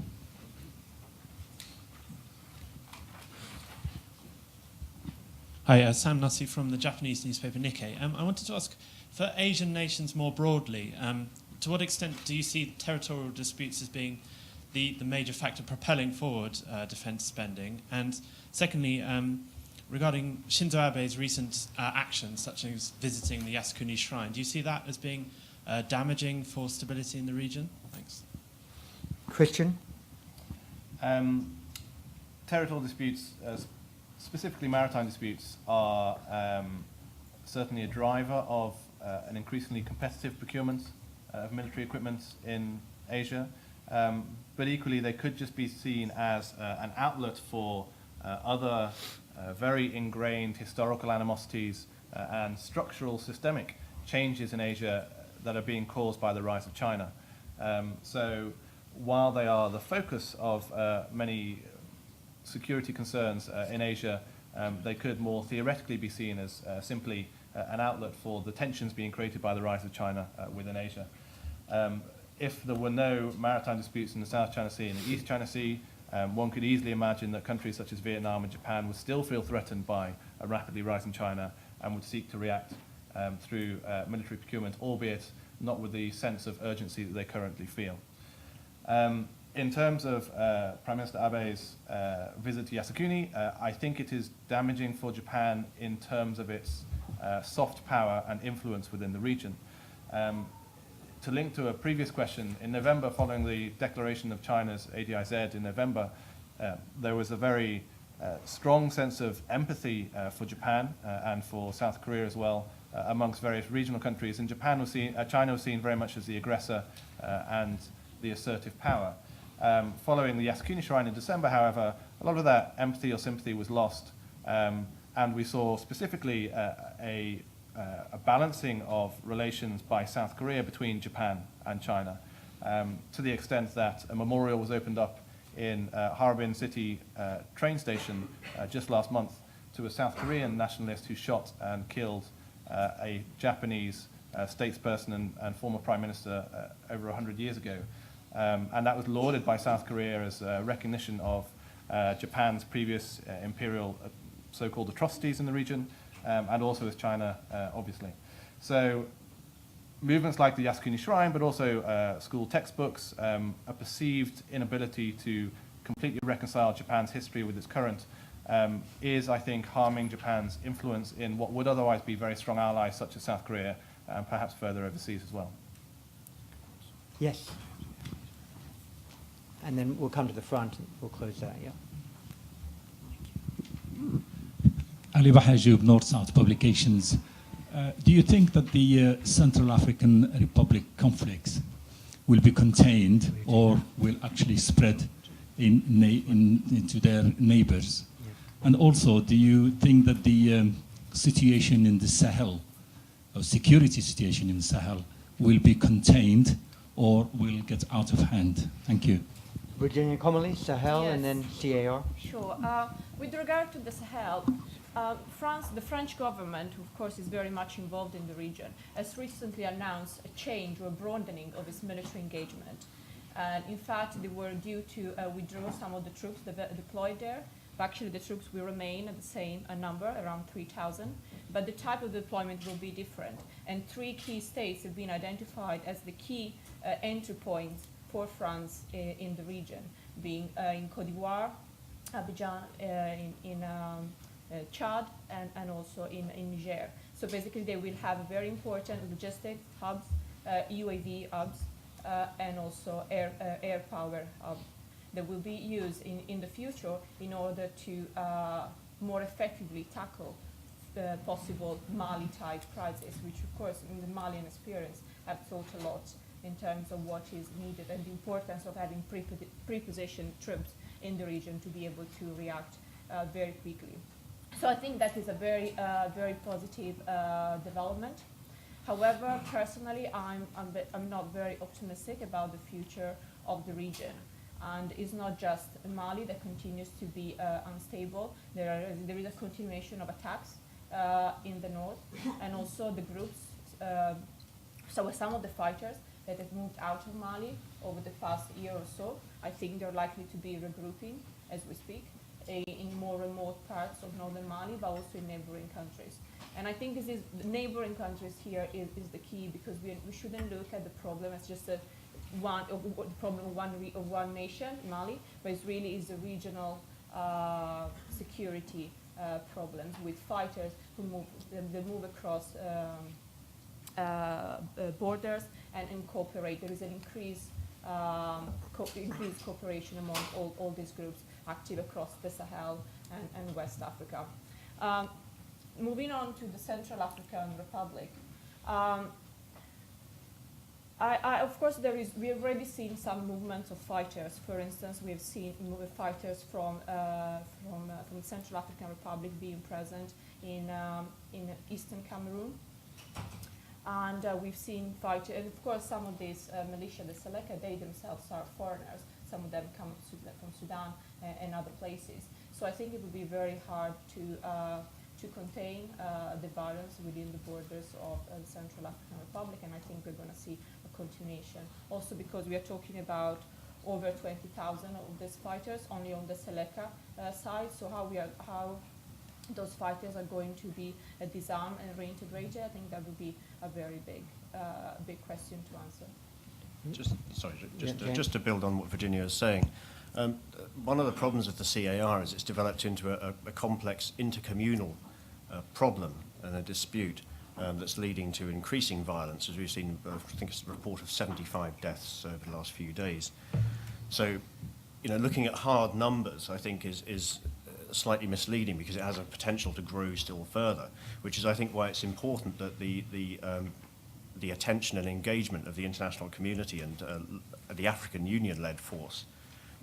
Hi, Sam Nussi from the Japanese newspaper Nikkei. I wanted to ask, for Asian nations more broadly, to what extent do you see territorial disputes as being the major factor propelling forward defence spending? And secondly, regarding Shinzo Abe's recent actions, such as visiting the Yasukuni Shrine, do you see that as being damaging for stability in the region? Thanks. Christian? Territorial disputes, specifically maritime disputes, are certainly a driver of an increasingly competitive procurement of military equipment in Asia. But equally, they could just be seen as an outlet for other very ingrained historical animosities and structural systemic changes in Asia that are being caused by the rise of China. So while they are the focus of many security concerns in Asia, they could more theoretically be seen as simply an outlet for the tensions being created by the rise of China within Asia. If there were no maritime disputes in the South China Sea and the East China Sea, one could easily imagine that countries such as Vietnam and Japan would still feel threatened by a rapidly rising China and would seek to react through military procurement, albeit not with the sense of urgency that they currently feel. In terms of Prime Minister Abe's visit to Yasukuni, I think it is damaging for Japan in terms of its soft power and influence within the region. To link to a previous question, in November, following the declaration of China's ADIZ in November, there was a very strong sense of empathy for Japan and for South Korea as well amongst various regional countries. And China was seen very much as the aggressor and the assertive power. Following the Yasukuni Shrine in December, however, a lot of that empathy or sympathy was lost, and we saw specifically a balancing of relations by South Korea between Japan and China, to the extent that a memorial was opened up in Harbin City train station just last month to a South Korean nationalist who shot and killed a Japanese statesperson and former prime minister over 100 years ago. And that was lauded by South Korea as a recognition of Japan's previous imperial so-called atrocities in the region, and also with China, obviously. So movements like the Yasukuni Shrine, but also school textbooks, a perceived inability to completely reconcile Japan's history with its current, is, I think, harming Japan's influence in what would otherwise be very strong allies such as South Korea, and perhaps further overseas as well. Yes. And then we'll come to the front and we'll close that, yeah. Ali Bahajub, North-South Publications. Do you think that the Central African Republic conflicts will be contained or will actually spread into their neighbors? And also, do you think that the situation in the Sahel, or security situation in the Sahel, will be contained or will get out of hand? Thank you. Virginia Comely, Sahel, Yes. and then CAR. Sure. With regard to the Sahel, the French government, who of course is very much involved in the region, has recently announced a change or a broadening of its military engagement. And in fact, they were due to withdraw some of the troops deployed there. But actually, the troops will remain at the same number, around 3,000. But the type of deployment will be different. And 3 key states have been identified as the key entry points for France in the region, being in Côte d'Ivoire, Abidjan, in Chad, and also in Niger. So basically, they will have very important logistics hubs, UAV hubs, and also air power hubs that will be used in the future in order to more effectively tackle the possible Mali-type crisis, which of course in the Malian experience have thought a lot in terms of what is needed and the importance of having pre-positioned troops in the region to be able to react very quickly. So I think that is a very, very positive development. However, personally, I'm not very optimistic about the future of the region. And it's not just Mali that continues to be unstable. There is a continuation of attacks in the north, and also the groups. So some of the fighters that have moved out of Mali over the past year or so, I think they're likely to be regrouping as we speak in more remote parts of northern Mali, but also in neighboring countries. And I think this is the neighboring countries here is the key, because we shouldn't look at the problem as just the problem of one nation, Mali, but it really is a regional security problems with fighters who move across borders and cooperate. There is an increased cooperation among all these groups active across the Sahel and West Africa. Moving on to the Central African Republic. Of course, we have already seen some movements of fighters. For instance, we have seen fighters from the Central African Republic being present in Eastern Cameroon. And we've seen fighters, and of course some of these militia, the Seleka, they themselves are foreigners. Some of them come from Sudan and other places. So I think it would be very hard to contain the violence within the borders of the Central African Republic, and I think we're going to see a continuation. Also because we are talking about over 20,000 of these fighters only on the Seleka side. So how those fighters are going to be disarmed and reintegrated, I think that would be a very big question to answer. Just to build on what Virginia is saying, one of the problems of the CAR is it's developed into a complex intercommunal problem and a dispute that's leading to increasing violence, as we've seen. I think it's a report of 75 deaths over the last few days. So, looking at hard numbers, I think is slightly misleading, because it has a potential to grow still further, which is, I think, why it's important that the attention and engagement of the international community and the African Union-led force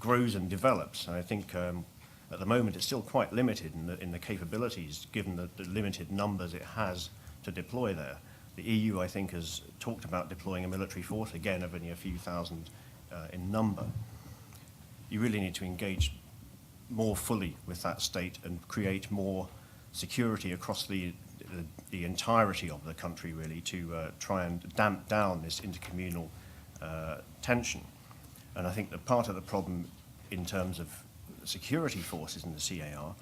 grows and develops. And I think at the moment it's still quite limited in the capabilities, given the limited numbers it has to deploy there. The EU, I think, has talked about deploying a military force, again, of only a few thousand in number. You really need to engage more fully with that state and create more security across the entirety of the country, really, to try and damp down this intercommunal tension. And I think that part of the problem in terms of security forces in the CAR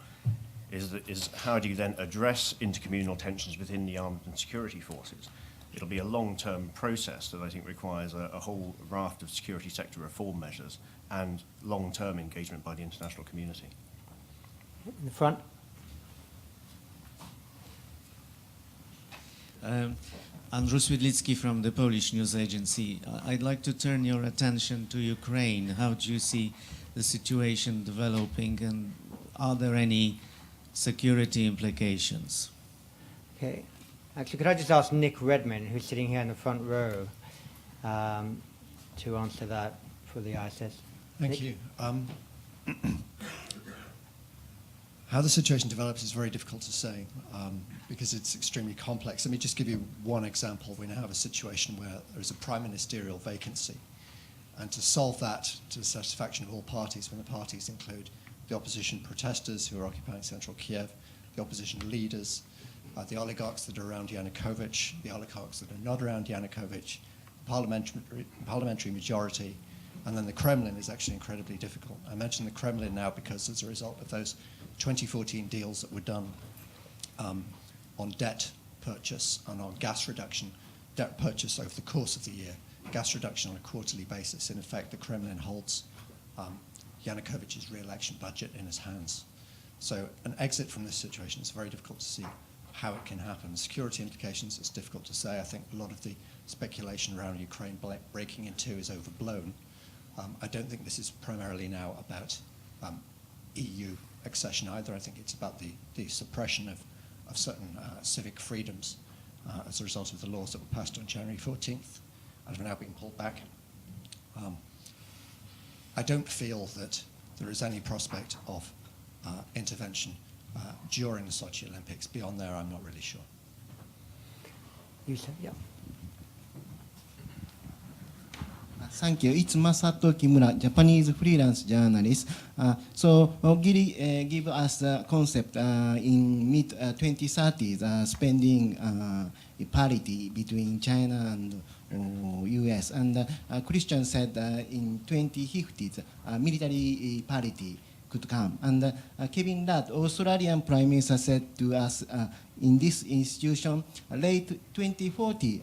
is how do you then address intercommunal tensions within the armed and security forces? It'll be a long-term process that I think requires a whole raft of security sector reform measures and long-term engagement by the international community. In the front. Andrew Swidlicki from the Polish news agency. I'd like to turn your attention to Ukraine. How do you see the situation developing, and are there any security implications? Okay. Actually, could I just ask Nick Redman, who's sitting here in the front row, to answer that for the ISS? Thank you. How the situation develops is very difficult to say because it's extremely complex. Let me just give you one example. We now have a situation where there is a prime ministerial vacancy. And to solve that to the satisfaction of all parties, when the parties include the opposition protesters who are occupying central Kiev, the opposition leaders, the oligarchs that are around Yanukovych, the oligarchs that are not around Yanukovych, parliamentary majority, and then the Kremlin is actually incredibly difficult. I mention the Kremlin now because as a result of those 2014 deals that were done on debt purchase and on gas reduction, debt purchase over the course of the year, gas reduction on a quarterly basis. In effect, the Kremlin holds Yanukovych's re-election budget in its hands. So an exit from this situation is very difficult to see how it can happen. Security implications, it's difficult to say. I think a lot of the speculation around Ukraine breaking in two is overblown. I don't think this is primarily now about EU accession either. I think it's about the suppression of certain civic freedoms as a result of the laws that were passed on January 14th and have now been pulled back. I don't feel that there is any prospect of intervention during the Sochi Olympics. Beyond there, I'm not really sure. You said, yeah. Thank you. It's Masato Kimura, Japanese freelance journalist. So Giri give us the concept in mid-2030s, spending parity between China and US. And Christian said in 2050s, military parity could come. And Kevin Rudd, Australian Prime Minister, said to us in this institution, late 2040,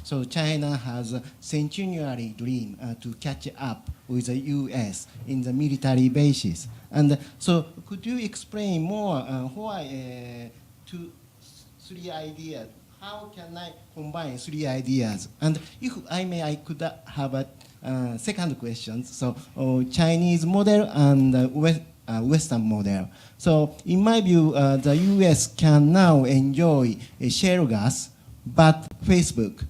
so China has a centenary dream to catch up with the US in the military bases. And so could you explain more why three ideas? How can I combine three ideas? And if I may, I could have a second question. So Chinese model and Western model. So in my view, the US can now enjoy a shale gas, but Facebook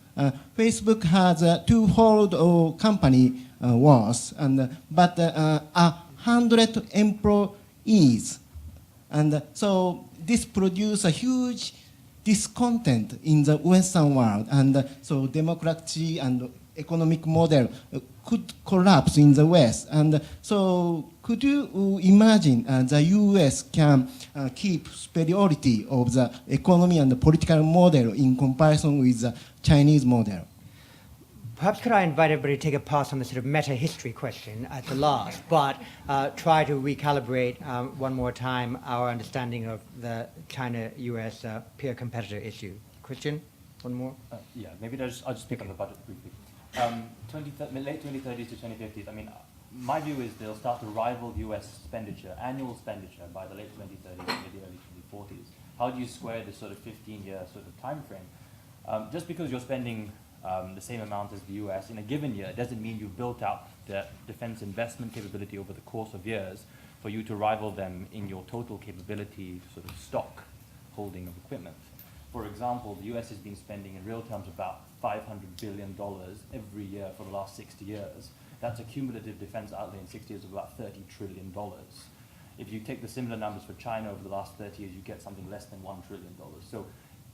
has a twofold company worth, but 100 employees. And so this produces a huge discontent in the Western world. And so democracy and economic model could collapse in the West. And so could you imagine the US can keep superiority of the economy and the political model in comparison with the Chinese model? Perhaps could I invite everybody to take a pass on the sort of meta-history question at the last, but try to recalibrate one more time our understanding of the China-US peer competitor issue. Christian, one more? Yeah, maybe I'll just pick on the budget briefly. Late 2030s to 2050s, I mean, my view is they'll start to rival US expenditure, annual expenditure, by the late 2030s, maybe early 2040s. How do you square this sort of 15-year sort of time frame? Just because you're spending the same amount as the US in a given year doesn't mean you've built out the defense investment capability over the course of years for you to rival them in your total capability sort of stock holding of equipment. For example, the US has been spending in real terms about $500 billion every year for the last 60 years. That's a cumulative defense outlay in 6 years of about $30 trillion. If you take the similar numbers for China over the last 30 years, you get something less than $1 trillion. So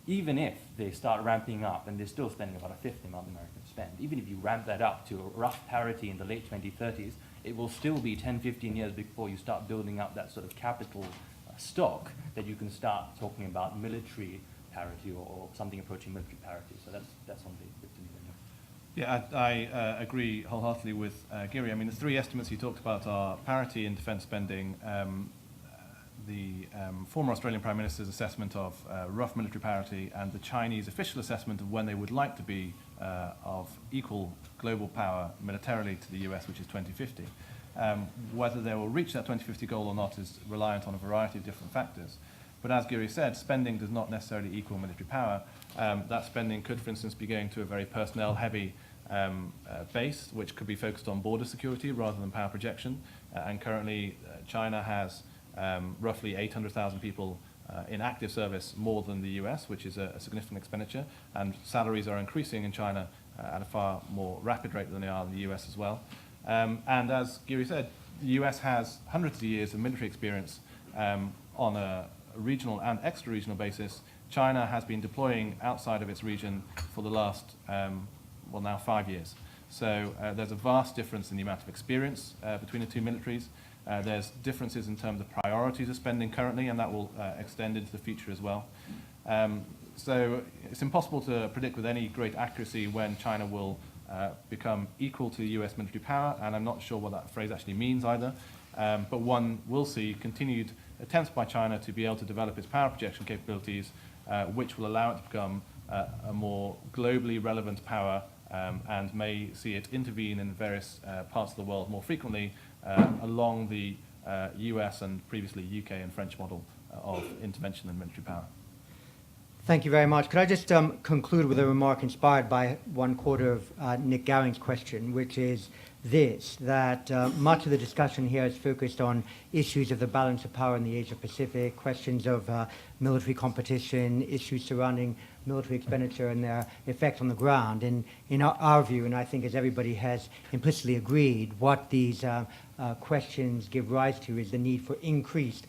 even if they start ramping up, and they're still spending about a fifth the amount Americans spend, even if you ramp that up to a rough parity in the late 2030s, it will still be 10, 15 years before you start building up that sort of capital stock that you can start talking about military parity or something approaching military parity. So that's on the 15 year. Yeah, I agree wholeheartedly with Giri. I mean, the three estimates you talked about are parity in defence spending, the former Australian Prime Minister's assessment of rough military parity, and the Chinese official assessment of when they would like to be of equal global power militarily to the US, which is 2050. Whether they will reach that 2050 goal or not is reliant on a variety of different factors. But as Giri said, spending does not necessarily equal military power. That spending could, for instance, be going to a very personnel-heavy base, which could be focused on border security rather than power projection. And currently, China has roughly 800,000 people in active service more than the US, which is a significant expenditure. And salaries are increasing in China at a far more rapid rate than they are in the US as well. And as Giri said, the US has hundreds of years of military experience on a regional and extra-regional basis. China has been deploying outside of its region for the last, well, now 5 years. So there's a vast difference in the amount of experience between the two militaries. There's differences in terms of priorities of spending currently, and that will extend into the future as well. So it's impossible to predict with any great accuracy when China will become equal to US military power, and I'm not sure what that phrase actually means either. But one will see continued attempts by China to be able to develop its power projection capabilities, which will allow it to become a more globally relevant power, and may see it intervene in various parts of the world more frequently along the US and previously UK and French model of intervention in military power. Thank you very much. Could I just conclude with a remark inspired by one quarter of Nick Gowing's question, which is this, that much of the discussion here is focused on issues of the balance of power in the Asia-Pacific, questions of military competition, issues surrounding military expenditure and their effect on the ground. And in our view, and I think as everybody has implicitly agreed, what these questions give rise to is the need for increased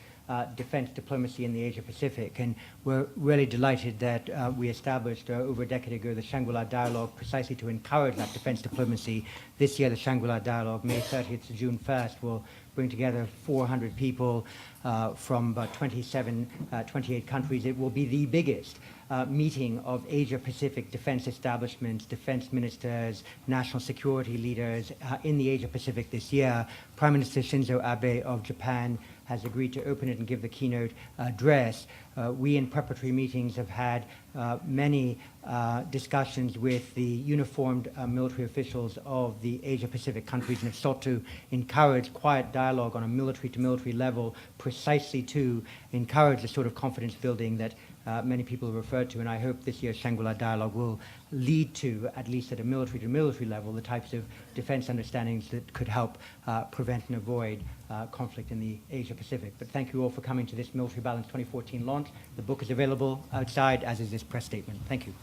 defense diplomacy in the Asia-Pacific. And we're really delighted that we established over a decade ago the Shangri-La Dialogue precisely to encourage that defense diplomacy. This year, the Shangri-La Dialogue, May 30th to June 1st, will bring together 400 people from about 28 countries. It will be the biggest meeting of Asia-Pacific defense establishments, defense ministers, national security leaders in the Asia-Pacific this year. Prime Minister Shinzo Abe of Japan has agreed to open it and give the keynote address. We in preparatory meetings have had many discussions with the uniformed military officials of the Asia-Pacific countries and have sought to encourage quiet dialogue on a military-to-military level precisely to encourage the sort of confidence building that many people have referred to, and I hope this year's Shangri-La Dialogue will lead to, at least at a military-to-military level, the types of defense understandings that could help prevent and avoid conflict in the Asia-Pacific. But thank you all for coming to this Military Balance 2014 launch. The book is available outside, as is this press statement. Thank you.